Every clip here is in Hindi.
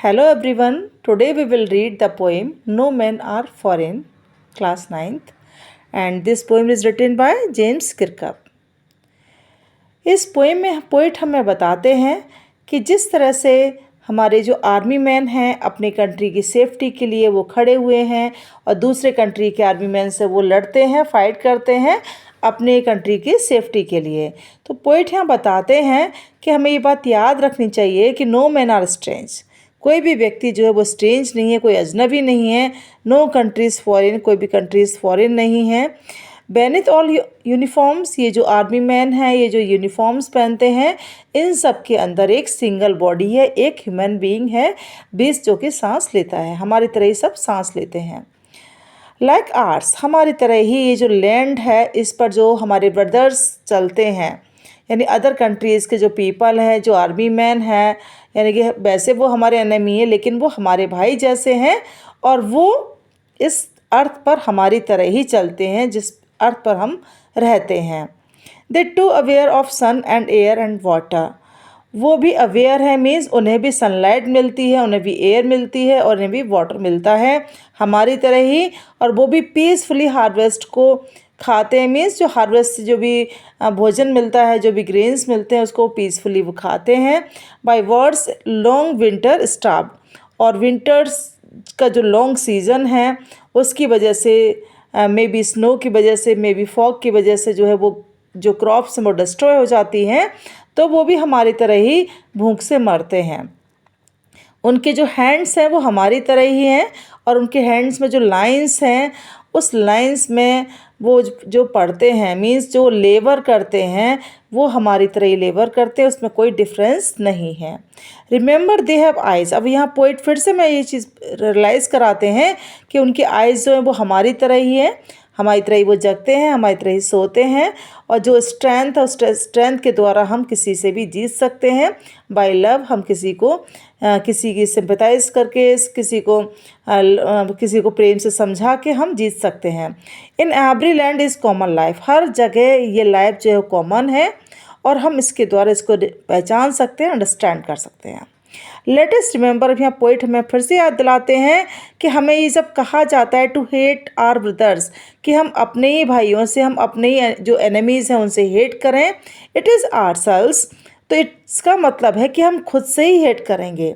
Hello everyone, today we will read the poem No Men Are Foreign, class 9th, and this poem is written by James Kirkup. इस पोएम में पोइट हमें बताते हैं कि जिस तरह से हमारे जो आर्मी मैन हैं अपनी कंट्री की सेफ्टी के लिए वो खड़े हुए हैं और दूसरे कंट्री के आर्मी मैन से वो लड़ते हैं, फाइट करते हैं अपने कंट्री की सेफ्टी के लिए। तो पोइट यहाँ बताते हैं कि हमें ये बात याद रखनी चाहिए कि नो मैन आर स्ट्रेंज, कोई भी व्यक्ति जो है वो स्ट्रेंज नहीं है, कोई अजनबी नहीं है। नो कंट्रीज़ फॉरेन, कोई भी कंट्रीज़ फॉरेन नहीं है। बेनिथ ऑल यूनिफॉर्म्स, ये जो आर्मी मैन हैं, ये जो यूनिफॉर्म्स पहनते हैं, इन सब के अंदर एक सिंगल बॉडी है, एक ह्यूमन बीइंग है, बीस जो कि सांस लेता है। हमारी तरह ही सब सांस लेते हैं। लाइक आर्ट्स, हमारी तरह ही ये जो लैंड है इस पर जो हमारे ब्रदर्स चलते हैं, यानी अदर कंट्रीज़ के जो पीपल हैं, जो आर्मी मैन हैं, यानी कि वैसे वो हमारे एनिमी है लेकिन वो हमारे भाई जैसे हैं और वो इस अर्थ पर हमारी तरह ही चलते हैं जिस अर्थ पर हम रहते हैं। They too aware of sun and air and water, वो भी अवेयर है, मीन्स उन्हें भी सनलाइट मिलती है, उन्हें भी एयर मिलती है और उन्हें भी वाटर मिलता है हमारी तरह ही। और वो भी पीसफुली हार्वेस्ट को खाते हैं, मीन्स जो हार्वेस्ट से जो भी भोजन मिलता है, जो भी ग्रेन्स मिलते हैं उसको पीसफुली वो खाते हैं। By words long winter starve, और विंटर्स का जो लॉन्ग सीज़न है उसकी वजह से, मे बी स्नो की वजह से, मे बी फॉग की वजह से जो है वो जो क्रॉप्स वो डिस्ट्रॉय हो जाती हैं, तो वो भी हमारी तरह ही भूख से मरते हैं। उनके जो हैंड्स हैं वो हमारी तरह ही हैं और उनके हैंड्स में जो लाइंस हैं उस लाइंस में वो जो पढ़ते हैं, मीन्स जो लेबर करते हैं, वो हमारी तरह ही लेबर करते हैं, उसमें कोई डिफरेंस नहीं है। रिमेंबर दे हैव आइज़, अब यहाँ पोइट फिर से मैं ये चीज़ रियलाइज़ कराते हैं कि उनके आइज़ जो हैं वो हमारी तरह ही हैं, हमारी तरह ही वो जगते हैं, हमारी तरह ही सोते हैं। और जो स्ट्रेंथ है उस स्ट्रेंथ के द्वारा हम किसी से भी जीत सकते हैं। बाय लव, हम किसी को किसी की सिंपैथाइज करके किसी को प्रेम से समझा के हम जीत सकते हैं। In every land is common life, हर जगह ये लाइफ जो है कॉमन है और हम इसके द्वारा इसको पहचान सकते हैं, अंडरस्टैंड कर सकते हैं। लेटेस्ट रिमेंबर, यहाँ पोइट हमें फिर से याद दिलाते हैं कि हमें ये सब कहा जाता है टू हेट आर ब्रदर्स, कि हम अपने ही भाइयों से, हम अपने ही जो एनिमीज़ हैं उनसे हेट करें। इट इज़ आरसेल्व्स, तो इसका मतलब है कि हम खुद से ही हेट करेंगे,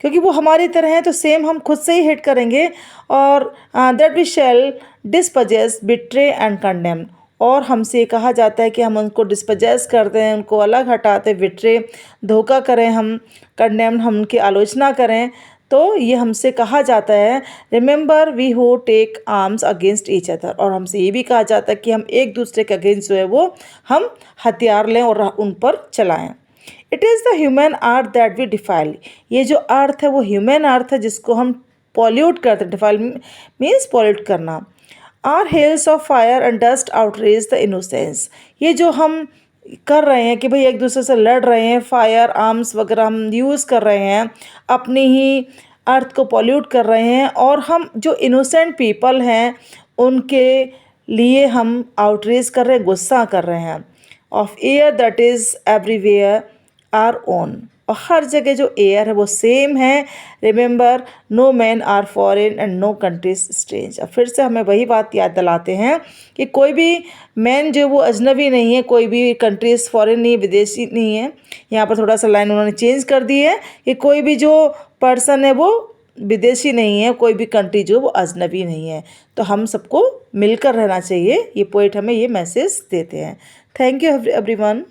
क्योंकि वो हमारी तरह हैं तो सेम हम खुद से ही हेट करेंगे। और that we shall despise, betray and condemn, और हमसे कहा जाता है कि हम उनको डिस्पजेस करते हैं, उनको अलग हटाते, बिट्रे धोखा करें, हम कंडेम हम उनकी आलोचना करें। तो ये हमसे कहा जाता है remember we who take arms against each other, और हमसे ये भी कहा जाता है कि हम एक दूसरे के अगेंस्ट जो है वो हम हथियार लें और उन पर चलाएं। It is the human earth that we defile, ये जो अर्थ है वो ह्यूमन अर्थ है जिसको हम पॉल्यूट करते हैं। डिफाइल मीन्स पॉल्यूट करना। Our hells of fire and dust outrage the innocence, ये जो हम कर रहे हैं कि भाई एक दूसरे से लड़ रहे हैं, फायर आर्म्स वगैरह हम यूज़ कर रहे हैं, अपनी ही अर्थ को पॉल्यूट कर रहे हैं, और हम जो इनोसेंट पीपल हैं उनके लिए हम आउटरीच कर रहे हैं, गुस्सा कर रहे हैं। Of air that is everywhere our own, और हर जगह जो एयर है वो सेम है। Remember no man are foreign and no countries strange, अब फिर से हमें वही बात याद दिलाते हैं कि कोई भी मैन जो वो अजनबी नहीं है, कोई भी कंट्रीज फॉरेन नहीं, विदेशी नहीं है। यहाँ पर थोड़ा सा लाइन उन्होंने चेंज कर दी है कि कोई भी जो पर्सन है वो विदेशी नहीं है, कोई भी कंट्री जो वो अजनबी नहीं है। तो हम सबको मिलकर रहना चाहिए, ये पोइट हमें ये मैसेज देते हैं। Thank you everyone.